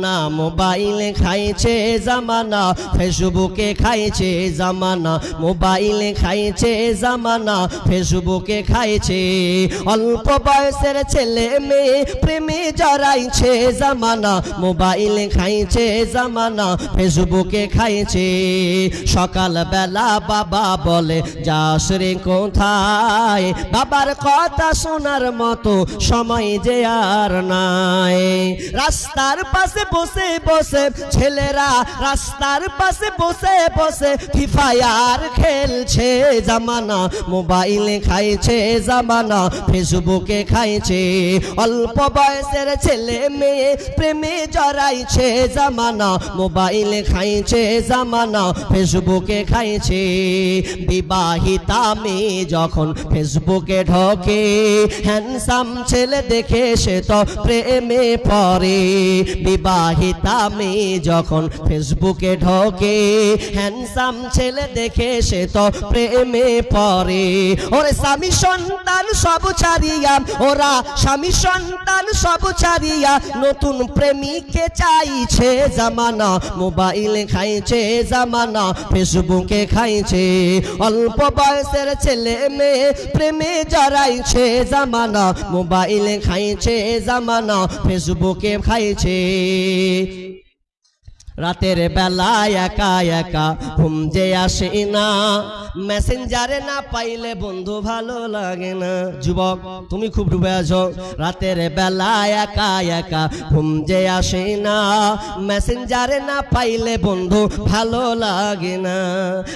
না মোবাইলে খাইছে জামানা, ফেসবুকে খাইছে জামানা, মোবাইলে খাইছে জামানা, ফেসবুকে খাইছে। অল্প বয়সের ছেলে মেয়ে প্রেমে জড়াইছে জামানা, মোবাইলে খাইছে জামানা, ফেসবুকে খাইছে। সকালবেলা বাবা বলে যাস রে কোথায়, বাবার কথা শোনার মতো সময় যে আর নাই। রাস্তার পাশে বসে বসে ছেলেরা, রাস্তার পাশে বসে বসে ফ্রি ফায়ার খেলছে জামানা, মোবাইলে খাইছে জামানা, ফেসবুকে খাইছে। অল্প বয়সের ছেলে মেয়ে প্রেমে জড়াইছে জামানা, মোবাইলে খাইছে জামানা, ফেসবুকে খাইছে। বিবাহিতা মেয়ে যখন ফেসবুকে ঢোকে, হ্যান্ডসাম ছেলে দেখে সে তো প্রেমে পড়ে। বিবাহিতা মেয়ে যখন ফেসবুকে ঢোকে, হ্যান্ডসাম ছেলে দেখে সে তো প্রেমে পড়ে। ওরে স্বামী সন্তান সব ছাড়িয়া, ওরা স্বামী সন্তান সব ছাড়িয়া নতুন প্রেমিককে চাইছে জামানা, মোবাইলে খাইছে জামানা, ফেসবুকে খাইছে। অল্প বয়সের ছেলে মেয়ে প্রেমে জড়াইছে জামানা, মোবাইলে খাইছে জামানা, ফেসবুকে খাইছে। রাতের বেলায় একা একা ঘুম যে আসে না, মেসেঞ্জারে না পাইলে বন্ধু ভালো লাগে না। যুবক তুমি খুব ডুবে আছো, রাতের বেলায় একা একা ঘুম যে আসে না, মেসেঞ্জারে না পাইলে বন্ধু ভালো লাগে না।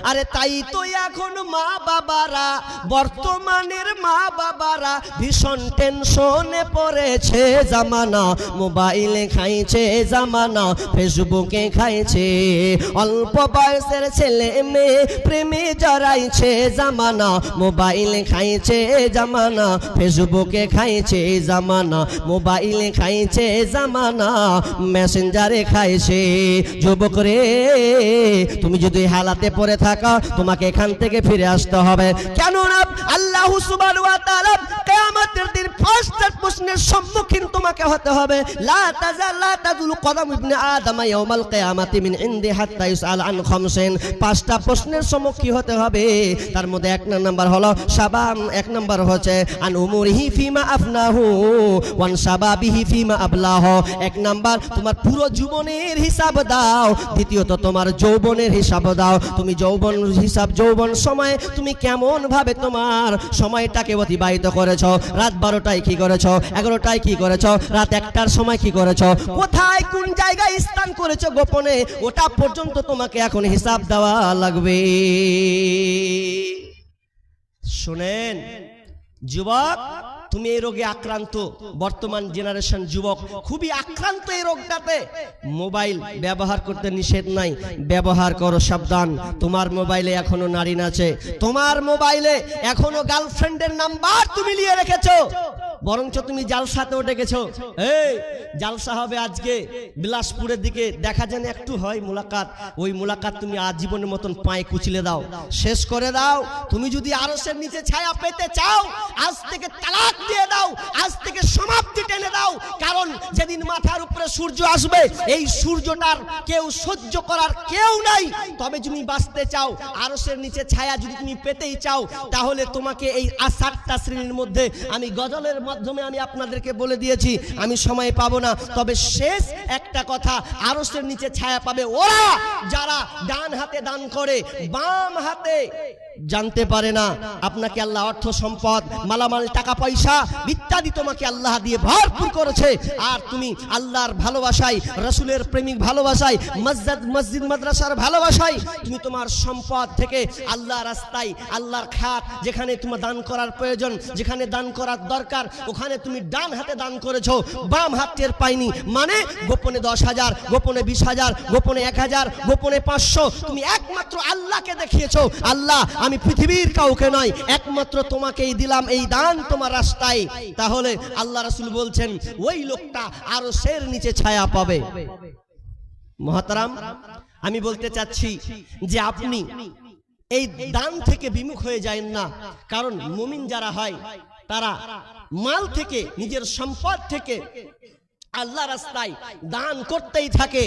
আরে তাই তো এখন মা বাবারা, বর্তমানের মা বাবারা ভীষণ টেনশনে পড়েছে জামানা, মোবাইলে খাইছে জামানা, ফেসবুকে খাইছে। অল্প বয়সের ছেলে মেয়ে প্রেমে জড়াইছে জামানা, মোবাইলে খাইছে জামানা, ফেসবুকে খাইছে জামানা, মোবাইলে খাইছে জামানা, মেসেঞ্জারে খাইছে। যুবক রে, তুমি যদি হালাতে পড়ে থাকো তোমাকে এখান থেকে ফিরে আসতে হবে। কেননা আল্লাহ সুবহানাহু ওয়া তাআলা কিয়ামতের দিন পাঁচটা প্রশ্নের সম্মুখীন তোমাকে হতে হবে। লা তাজুলু কদম ইবনে আদম ইয়াউমাল কিয়ামাতি মিন ইনদি হাত্তা ইসআল আন খামসিন। পাঁচটা প্রশ্নের সম্মুখীন হতে হবে। তার মধ্যে এক নাম্বার হলো শাবাম, এক নাম্বার হচ্ছে আন উমুরিহি ফিমা আফনাহু ওয়ান শাবাবিহি ফিমা আবলাহু। এক নাম্বার তোমার পুরো জীবনের হিসাব দাও, দ্বিতীয়ত তোমার যৌবনের হিসাব দাও। তুমি যৌবন হিসাব, যৌবন সময় তুমি কেমন ভাবে তোমার সময়টাকে অতিবাহিত করেছো, রাত 12টায় কি করেছো, 11টায় কি করেছো, রাত 1টার সময় কি করেছো, কোথায় কোন জায়গায় স্থান করেছো গোপনে, ওটা পর্যন্ত তোমাকে এখন হিসাব দেওয়া লাগবে। শুনেন যুবক, তুমি এই রোগে আক্রান্ত, বর্তমান জেনারেশন যুবক খুবই আক্রান্ত এই রোগটাতে। মোবাইল ব্যবহার করতে নিষেধ নাই, ব্যবহার করো, সাবধান। তোমার মোবাইলে এখনো নারী আছে, তোমার মোবাইলে এখনো গার্লফ্রেন্ডের নাম্বার তুমি নিয়ে রেখেছো, বরঞ্চ তুমি জালসাতেও ডেকেছো। এই জালসা হবে আজকে বিলাসপুরের দিকে, দেখা যেন একটু হয় মুলাকাত, ওই মুলাকাত তুমি আজীবনের মতন পায়ে কুচলে দাও, শেষ করে দাও। তুমি যদি আরশের নিচে ছায়া পেতে চাও, আজ থেকে তালাক দিয়ে দাও, আজ থেকে সমাপ্তি টেনে দাও। কারণ যেদিন মাথার উপরে সূর্য আসবে, এই সূর্যটার কেউ সহ্য করার কেউ নাই। তবে তুমি বাঁচতে চাও, আরশের নিচে ছায়া যদি তুমি পেতেই চাও, তাহলে তোমাকে এই 7টা শ্রেণীর মধ্যে আমি গজলের মাধ্যমে আমি আপনাদেরকে বলে দিয়েছি, আমি সময় পাবো না। তবে শেষ একটা কথা, আরশের নিচে ছায়া পাবে ওরা যারা ডান হাতে দান করে, বাম হাতে জানতে পারে না। আপনাকে আল্লাহ অর্থ সম্পদ, মালামাল, টাকা পয়সা ইত্যাদি তোমাকে আল্লাহ দিয়ে ভরপুর করেছে, আর তুমি আল্লাহর ভালোবাসায়, রাসূলের প্রেমিক ভালোবাসায়, মসজিদ মাদ্রাসার ভালোবাসায় তুমি তোমার সম্পদ থেকে আল্লাহর রাস্তায়, আল্লাহর খাত যেখানে তোমার দান করার প্রয়োজন, যেখানে দান করার দরকার, ওখানে তুমি ডান হাতে দান করেছো, বাম হাত টের পাইনি। মানে গোপনে 10,000, গোপনে 20,000, গোপনে 1,000, গোপনে 500, তুমি একমাত্র আল্লাহকে দেখিয়েছো। আল্লাহ, আমি পৃথিবীর কাউকে নয়, একমাত্র তোমাকেই দিলাম এই দান তোমার রাস্তায়। তাহলে আল্লাহ রাসূল বলছেন ওই লোকটা আরশের নিচে ছায়া পাবে। মুহতারাম, আমি বলতে চাচ্ছি যে আপনি এই দান থেকে বিমুখ হয়ে যায়েন না। কারণ মুমিন যারা হয় তারা মাল থেকে, নিজের সম্পদ থেকে আল্লাহ রাস্তায় দান করতেই থাকে।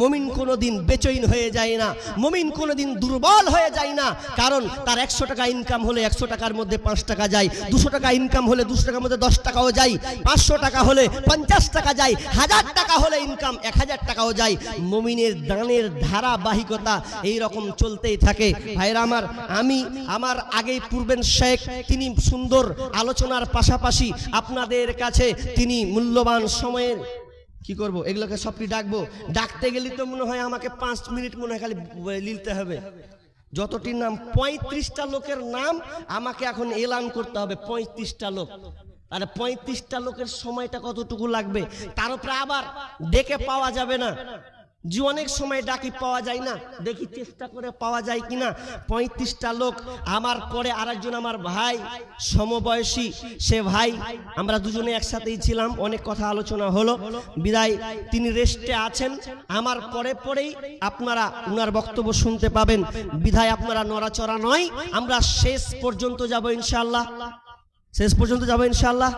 মুমিন কোনোদিন বেচৈন হয়ে যায় না, মুমিন কোনোদিন দুর্বল হয়ে যায় না। কারণ তার 100 টাকা ইনকাম হলে 100 টাকার মধ্যে 5 টাকা যায়, 200 টাকা ইনকাম হলে 200 টাকার মধ্যে 10 টাকাও যায়, 500 টাকা হলে 50 টাকা যায়, 1000 টাকা হলে ইনকাম 1000 টাকাও যায়। মুমিনের দানের ধারাবাহিকতা এই রকম চলতেই থাকে। ভাইরা আমি আমার আগেই পূর্বের শেখ তিনি সুন্দর আলোচনার পাশাপাশি আপনাদের কাছে তিনি মূল্যবান সময়ের কি করব, এগুলোকে সবটি ডাকবো। ডাকতে গেলে তো মনে হয় আমাকে 5 মিনিট মনে হয় খালি লিখতে হবে। যতটি নাম 35টা লোকের নাম আমাকে এখন এলান করতে হবে। 35টা লোক, আর 35টা লোকের সময়টা কতটুকু লাগবে? তার উপরে আবার ডেকে পাওয়া যাবে না, যে অনেক সময় ডাকি পাওয়া যায় না, দেখি চেষ্টা করে পাওয়া যায় কিনা। 35টা লোক, আমার পরে আরেকজন আমার ভাই সমবয়সী, সে ভাই আমরা দুজনে একসাথেই ছিলাম, অনেক কথা আলোচনা হলো, বিদায় তিনি রেস্টে আছেন। আমার পরেই আপনারা উনার বক্তব্য শুনতে পাবেন। বিদায় আপনারা নড়াচড়া নয়, আমরা শেষ পর্যন্ত যাব ইনশাআল্লাহ, শেষ পর্যন্ত যাব ইনশাআল্লাহ।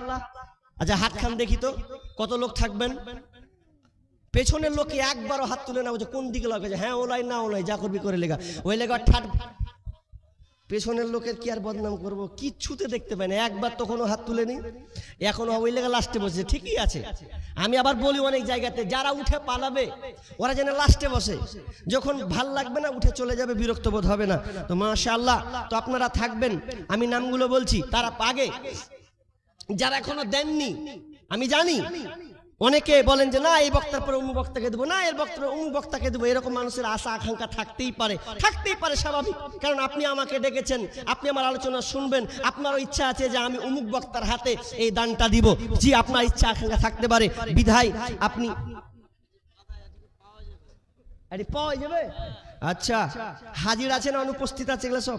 আচ্ছা হাত খান দেখি তো কত লোক থাকবেন। পেছনের লোকে একবারও হাত তুলে না, কোন দিকে লাগে, হ্যাঁ ওলাই না ওলাই, যা করবি করে লেগা, ওই লেগা ঠাট। পেছনের লোকের কি আর বদনাম করবো, কিচ্ছুতে দেখতে পাই না, একবার তো কোনো হাত তুলেনি, এখনো ওই লেগা লাস্টে বসে। ঠিকই আছে, আমি আবার বলি অনেক জায়গাতে যারা উঠে পালাবে ওরা যেন লাস্টে বসে, যখন ভাল লাগবে না উঠে চলে যাবে, বিরক্ত বোধ হবে না। তো মাশাআল্লাহ, তো আপনারা থাকবেন, আমি নামগুলো বলছি, তারা আগে যারা এখনো দেননি, আমি জানি অনেকে বলেন যে না এই বক্তার পরে অমুক বক্তাকে দেবো, না এর বক্তার অমুক বক্তাকে দেবো, এরকম মানুষের আশা আকাঙ্ক্ষা থাকতেই পারে, স্বাভাবিক। কারণ আপনি আমাকে ডেকেছেন, আপনি আমার আলোচনা শুনবেন, আপনারও ইচ্ছা আছে যে আমি অমুক বক্তার হাতে এই দানটা দিব, জি আপনার ইচ্ছা আকাঙ্ক্ষা থাকতে পারে। বিধায় আপনি পাওয়া যাবে। আচ্ছা হাজির আছে না অনুপস্থিত আছে এগুলো সব?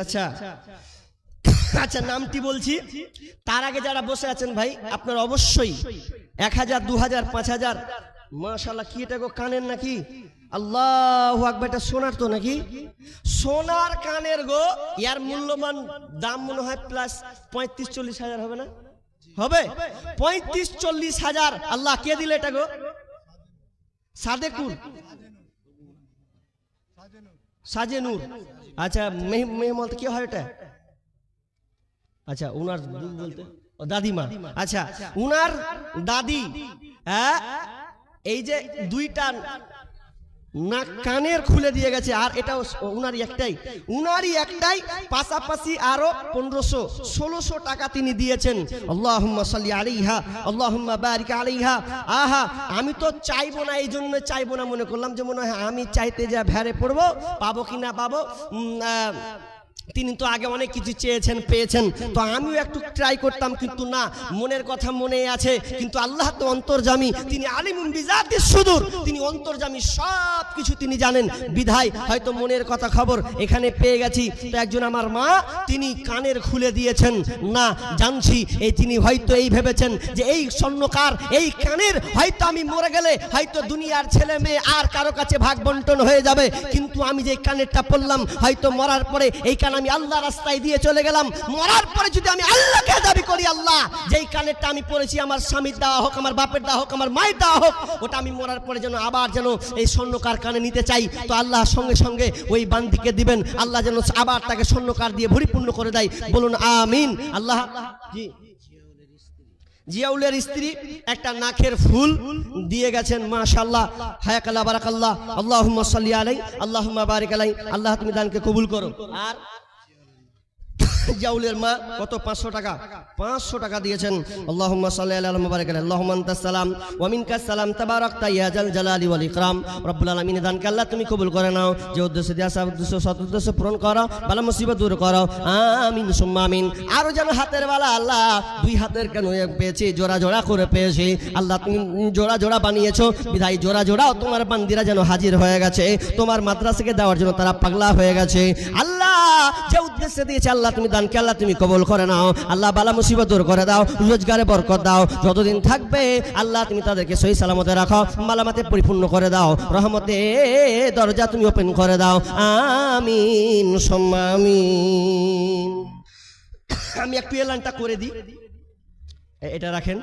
আচ্ছা আচ্ছা নামটি বলছি, তার আগে যারা বসে আছেন ভাই আপনারা অবশ্যই 1000 2000 5000, মাশাআল্লাহ কি এটা গো কানের নাকি? আল্লাহু আকবার, এটা সোনার তো নাকি? সোনার কানের গো, ইয়ার মূল্যমান দাম মনে হয় প্লাস 35-40 হাজার হবে না? হবে 35-40 হাজার। আল্লাহ কে দিলে এটা গো? সাজেনুর। আচ্ছা মেহমত কি হয় এটা? আচ্ছা উনার বলতে দাদিমা, আচ্ছা উনার দাদি, হ্যাঁ এই যে দুইটা নাক কানের খুলে দিয়ে গেছে, আর এটাও উনারই একটাই, পাশাপাশি আরো 1500-1600 টাকা তিনি দিয়েছেন। আল্লাহুম্মা সাল্লি আলাইহা আল্লাহুম্মা বারিক আলাইহা। আহা আমি তো চাইবো না, এই জন্য চাইবো না, মনে করলাম যে মনে হয় আমি চাইতে যা ভেড়ে পড়বো, পাবো কিনা পাবো। তিনি তো আগে অনেক কিছু চেয়েছেন পেয়েছেন, তো আমিও একটু ট্রাই করতাম, কিন্তু না, মনের কথা মনে আছে, কিন্তু আল্লাহ তো অন্তর্যামী, তিনি আলিমুন বিজাতিস সুদূর, তিনি অন্তর্যামী, সব কিছু তিনি জানেন। বিধায় হয়তো মনের কথা খবর এখানে পেয়ে গেছি। তো একজন আমার মা তিনি কানের খুলে দিয়েছেন, না জানছি এই তিনি হয়তো এই ভেবেছেন যে এই স্বর্ণকার এই কানের হয়তো আমি মরে গেলে হয়তো দুনিয়ার ছেলে মেয়ে আর কারো কাছে ভাগ বন্টন হয়ে যাবে, কিন্তু আমি যে কানেরটা পড়লাম হয়তো মরার পরে এই কান আমি আল্লাহ রাস্তায় দিয়ে চলে গেলাম, মরার পরে যদি আমি আল্লাহকে দাবি করি আল্লাহ যেই কানেরটা আমি পড়েছি আমার স্বামীর দেওয়া হোক, আমার বাপের দেওয়া হোক, আমার মায়ের দেওয়া হোক, ওটা আমি মরার পরে যেন আবার যেন এই স্বর্ণকার কানে নিতে চাই, তো আল্লাহ সঙ্গে সঙ্গে ওই বান্দিকে দিবেন, আল্লাহ যেন আবার তাকে স্বর্ণকার দিয়ে পরিপূর্ণ করে দেয়, বলুন আমিন। আল্লাহ জি জিয়াউলের স্ত্রী একটা নাকের ফুল দিয়ে গেছেন, মাশাআল্লাহ হায়াকাল্লাহ বারাকাল্লাহ, আল্লাহুম্মা সাল্লি আলাইহি আল্লাহুম্মা বারিক আলাইহি। আল্লাহ তুমি দানকে কবুল করো। আর জিয়াউলের মা কত? 500 টাকা দিয়েছেন। আল্লাহুম্মা সাল্লি আলা মুহাম্মাদ বারিক আলাইহি। আল্লাহুম্মা আনতাস সালাম ওয়া মিনকাস সালাম তাবারাকতা ইয়া জাল জালালি ওয়াল ইকরাম। রব্বুল আলামিন দানকে আল্লাহ তুমি কবুল করে নাও, যে উদ্দেশ্যে দিয়া সব উদ্দেশ্য সৎ উদ্দেশ্য পূরণ করো, বালা মুসিবত দূর করো, আমিন সুম্মা আমিন। আরো যেন হাতের বালা আল্লাহ দুই হাতের কেন পেয়েছি, জোড়া জোড়া করে পেয়েছি, আল্লাহ তুমি জোড়া জোড়া বানিয়েছো, বিধায় জোড়া জোড়াও তোমার বান্দিরা যেন হাজির হয়ে গেছে, তোমার মাদ্রাসাকে দেওয়ার জন্য তারা পাগলা হয়ে গেছে। আল্লাহ যে উদ্দেশ্যে দিয়েছে আল্লাহ তুমি দানকে আল্লাহ তুমি কবুল করে নাও, আল্লাহ বালা মুসিবত দূর করে দাও, রোজগারে বরকত দাও, যতদিন থাকবে আল্লাহ তুমি তাদেরকে সহি সালামতে রাখো, মালামাতে পরিপূর্ণ করে দাও, রহমতে দরজা তুমি ওপেন করে দাও, আমিন সুম্মা আমিন। আমি একটু এলানটা করে দিই, এটা রাখেন।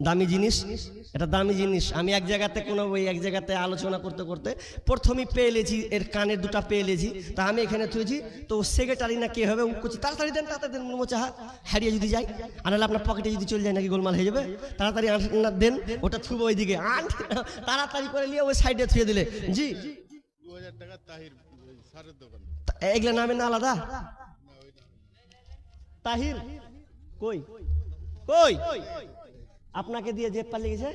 দামি জিনিস, এটা দামি জিনিস। আমি এক জায়গাতে কোনো ওই এক জায়গাতে আলোচনা করতে করতে প্রথমেই পেয়ে এলেছি, এর কানের দুটা পেয়ে এলেছি, তা আমি এখানে থুয়েছি, তো সেক্রেটারি না কে হবে ও করছি তাড়াতাড়ি দেন তাড়াতাড়ি দেন, মনে হচ্ছে হারিয়ে যদি যাই, আর নাহলে আপনার পকেটে যদি চলে যায় নাকি গোলমাল হয়ে যাবে, তাড়াতাড়ি দেন, ওটা থুবো ওইদিকে, তাড়াতাড়ি করে নিয়ে ওই সাইডে থুয়ে দিলে। জি 2000 টাকা তাহির সারের দোকান, এগুলো নামে না আলাদা? তাহির কই কই আপনাকে দিয়ে যে পালিয়ে গেছে?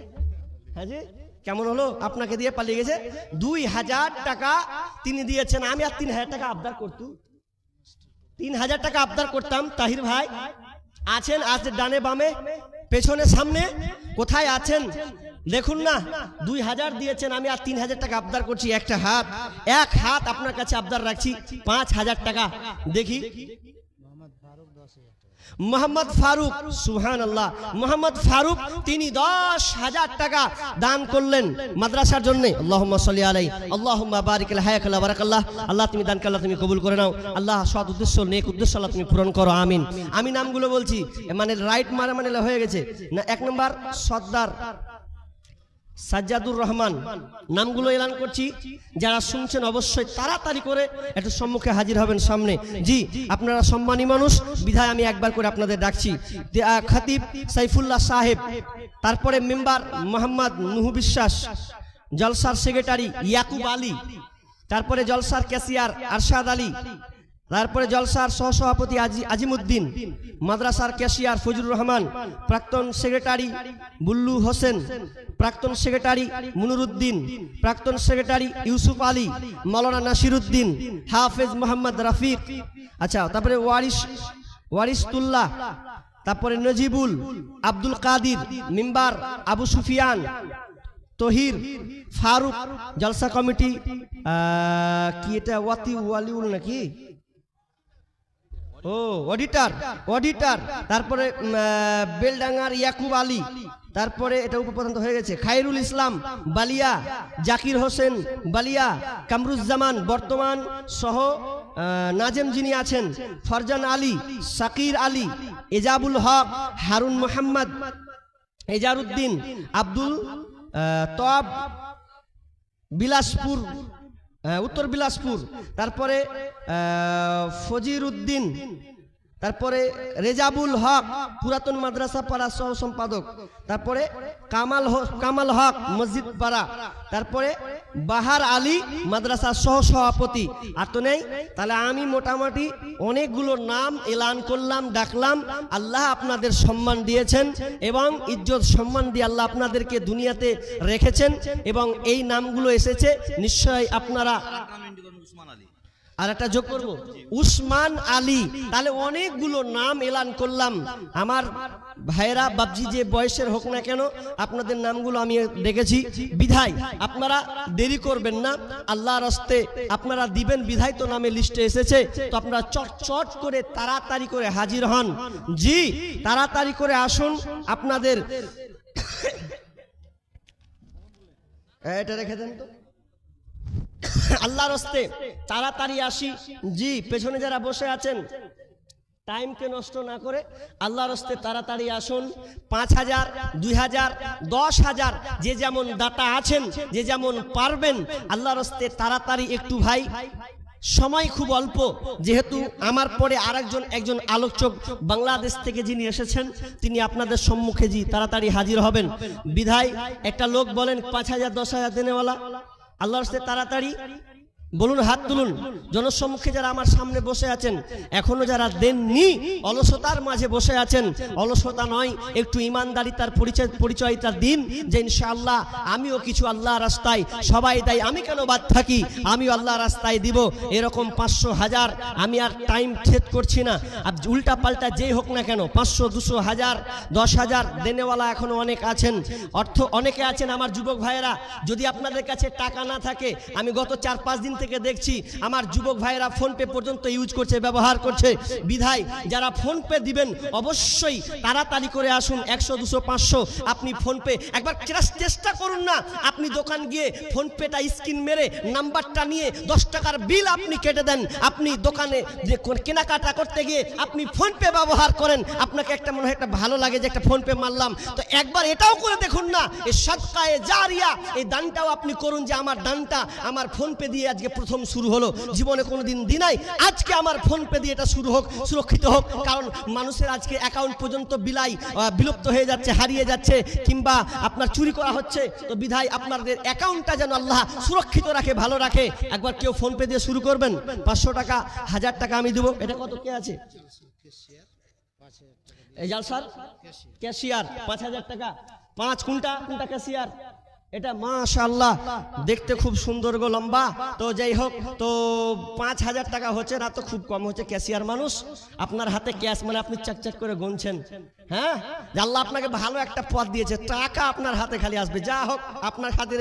হ্যাঁ জি, কেমন হলো? আপনাকে দিয়ে পালিয়ে গেছে, 2000 টাকা তিনি দিয়েছেন। আমি আর 3000 টাকা আবদার করতু, 3000 টাকা আবদার করতাম। তাহির ভাই আছেন? আছে ডানে বামে পেছনে সামনে, কোথায় আছেন দেখুন না। 2000 দিয়েছেন, আমি আর 3000 টাকা আবদার করছি। একটা হাত, এক হাত আপনার কাছে আবদার রাখছি 5000 টাকা। দেখি মোহাম্মদ ফারুক, সুবহানাল্লাহ, মোহাম্মদ ফারুক তিনি 10,000 টাকা দান করলেন মাদ্রাসার জন্য। আল্লাহুম্মা সাল্লি আলাইহি, আল্লাহুম্মা বারিক লা হায়াকাল্লা বারাকাল্লাহ। আল্লাহ তুমি দান করলে তুমি কবুল করে নাও। আল্লাহ সৎ উদ্দেশ্য নেক উদ্দেশ্য আল্লাহ তুমি পূরণ করো, আমিন। আমি নামগুলো বলছি, মানে রাইট মারা মানে হয়ে গেছে না। 1 নম্বর সর্দার সাজ্জাদুর রহমান, নামগুলো এলান করছি, যারা শুনছেন অবশ্যই তাড়াতাড়ি করে একটু সম্মুখে হাজির হবেন সামনে। জি আপনারা সম্মানী মানুষ বিধায় আমি একবার করে আপনাদের ডাকছি। খতিব সাইফুল্লাহ সাহেব, তারপরে মেম্বার মোহাম্মদ নুহু বিশ্বাস, জলসার সেক্রেটারি ইয়াকুব আলী, তারপরে জলসার ক্যাশিয়ার আরশাদ আলী, তারপরে জলসার সহসভাপতি আজিমুদ্দিন, মাদ্রাসার ক্যাশিয়ার ফজলুর রহমান, প্রাক্তন সেক্রেটারি বুল্লু হোসেন, প্রাক্তন সেক্রেটারি মুনুরুদ্দিন, প্রাক্তন সেক্রেটারি ইউসুফ আলী, মাওলানা নাসিরুদ্দিন, হাফেজ মোহাম্মদ রফিক, আচ্ছা, তারপরে ওয়ারিসতুল্লাহ, তারপরে নজিবুল, আব্দুল কাদির, মিম্বার আবু সুফিয়ান, তহির, ফারুক, জলসা কমিটি কি এটা ওয়ালিউল নাকি? ও অডিটার, তারপরে বেলডাঙ্গার ইয়াকুব আলী, তারপরে এটা উপপ্রধান হয়ে গেছে খায়রুল ইসলাম বালিয়া, জাকির হোসেন বালিয়া, কামরুজ্জামান বর্তমান সহ নাজেম যিনি আছেন, ফরজান আলী, সাকির আলী, এজাবুল হক, হারুন মোহাম্মদ, এজারউদ্দিন, আব্দুল তব, বিলাসপুর, উত্তর বিলাসপুর, তারপরে ফজির উদ্দিন, তারপরে রেজাবুল হক পুরাতন মাদ্রাসা পাড়া সহ সম্পাদক, তারপরে কামাল হক মসজিদ পাড়া, তারপরে বাহার আলী মাদ্রাসা সহ সভাপতি। আর তো নেই, তাহলে আমি মোটামুটি অনেকগুলো নাম এলান করলাম, ডাকলাম। আল্লাহ আপনাদের সম্মান দিয়েছেন এবং ইজ্জত সম্মান দিয়ে আল্লাহ আপনাদেরকে দুনিয়াতে রেখেছেন এবং এই নামগুলো এসেছে নিশ্চয়ই আপনারা। আর একটা যোগ করবো, উসমান আলী। তাহলে অনেকগুলো নাম এলান করলাম। আমার ভাইরা বাবজি যে বয়সের হোক না কেন, আপনাদের নামগুলো আমি দেখেছি বিধায় আপনারা দেরি করবেন না, আল্লাহর হস্তে আপনারা দিবেন বিধায় তো নামে লিস্টে এসেছে। তো আপনারা চট করে তাড়াতাড়ি করে হাজির হন। জি তাড়াতাড়ি করে আসুন। আপনাদের এটা রেখে দেন তো, আল্লাহর হস্তে তাড়াতাড়ি আসি। জি পেছনে যারা বসে আছেন টাইমকে নষ্ট না করে আল্লাহর হস্তে তাড়াতাড়ি আসুন। 5000, 2000, 10,000 যে যেমন দাতা আছেন, যে যেমন পারবেন আল্লাহর হস্তে তাড়াতাড়ি একটু ভাই, সময় খুব অল্প। যেহেতু আমার পরে একজন আলোচক বাংলাদেশ থেকে যিনি এসেছেন তিনি আপনাদের সম্মুখে জি তাড়াতাড়ি হাজির হবেন বিধায় একটা লোক বলেন 5000, 10,000 দেনেওয়ালা, আল্লাহর হস্তে তাড়াতাড়ি বলুন, হাত তুলুন। জনসম্মুখে যারা আমার সামনে বসে আছেন, এখনো যারা দেননি, অলসতার মাঝে বসে আছেন, অলসতা নয়, একটু ইমানদারিতার পরিচয়টা দিন যে ইনশাআল্লাহ আমিও কিছু আল্লাহ রাস্তায়, সবাই দেয় আমি কেন বাদ থাকি, আমিও আল্লাহ রাস্তায় দিব। এরকম 500, 1000 আমি আর টাইম সেট করছি না। আর উল্টা পাল্টা যেই হোক না কেন 500, 200, 1000, 10,000 দেনেওয়ালা এখনো অনেক আছেন, অনেকে আছেন আমার যুবক ভাইয়েরা। যদি আপনাদের কাছে টাকা না থাকে, আমি গত 4-5 দিন থেকে দেখছি আমার যুবক ভাইয়েরা ফোন পে পর্যন্ত ইউজ করছে, ব্যবহার করছে। বিধায় যারা ফোন পে দিবেন অবশ্যই তাড়াতাড়ি করে আসুন, 100 200 500 আপনি ফোন পে একবার চেষ্টা করুন না। আপনি দোকান গিয়ে ফোন পেটা স্ক্রিন মেরে নাম্বারটা নিয়ে 10 টাকার বিল আপনি কেটে দেন। আপনি দোকানে যে কেনাকাটা করতে গিয়ে আপনি ফোন পে ব্যবহার করেন, আপনাকে একটা মনে হয় একটা ভালো লাগে যে একটা ফোন পে মারলাম। তো একবার এটাও করে দেখুন না, এই সাদকায়ে জারিয়া, এই দানটাও আপনি করুন যে আমার দানটা আমার ফোন পে দিয়ে আজকে প্রথম শুরু হলো, জীবনে কোনোদিন দিনাই, আজকে আমার ফোন পে দিয়ে এটা শুরু হোক, সুরক্ষিত হোক। কারণ মানুষের আজকে অ্যাকাউন্ট পর্যন্ত বিলুপ্ত হয়ে যাচ্ছে, হারিয়ে যাচ্ছে, কিংবা আপনার চুরি করা হচ্ছে। তো বিধায় আপনাদের অ্যাকাউন্টটা যেন আল্লাহ সুরক্ষিত রাখে, ভালো রাখে। একবার কেউ ফোন পে দিয়ে শুরু করবেন, 500 টাকা 1000 টাকা আমি দেবো। এটা কত কে আছে? এই জালসার ক্যাশিয়ার 5000 টাকা, 5 কোনটা ক্যাশিয়ার? এটা মাশাআল্লাহ দেখতে খুব সুন্দর গো, লম্বা। তো যাই হোক, তো 5000 টাকা হচ্ছে না, তো খুব কম হচ্ছে। ক্যাশিয়ার মানুষ, আপনার হাতে ক্যাশ মানে আপনি চাক করে গুনছেন। হ্যাঁ, আল্লাহ আপনাকে ভালো একটা পথ দিয়েছে, টাকা আপনার হাতে খালি আসবে। যা হোক, আপনার হাতে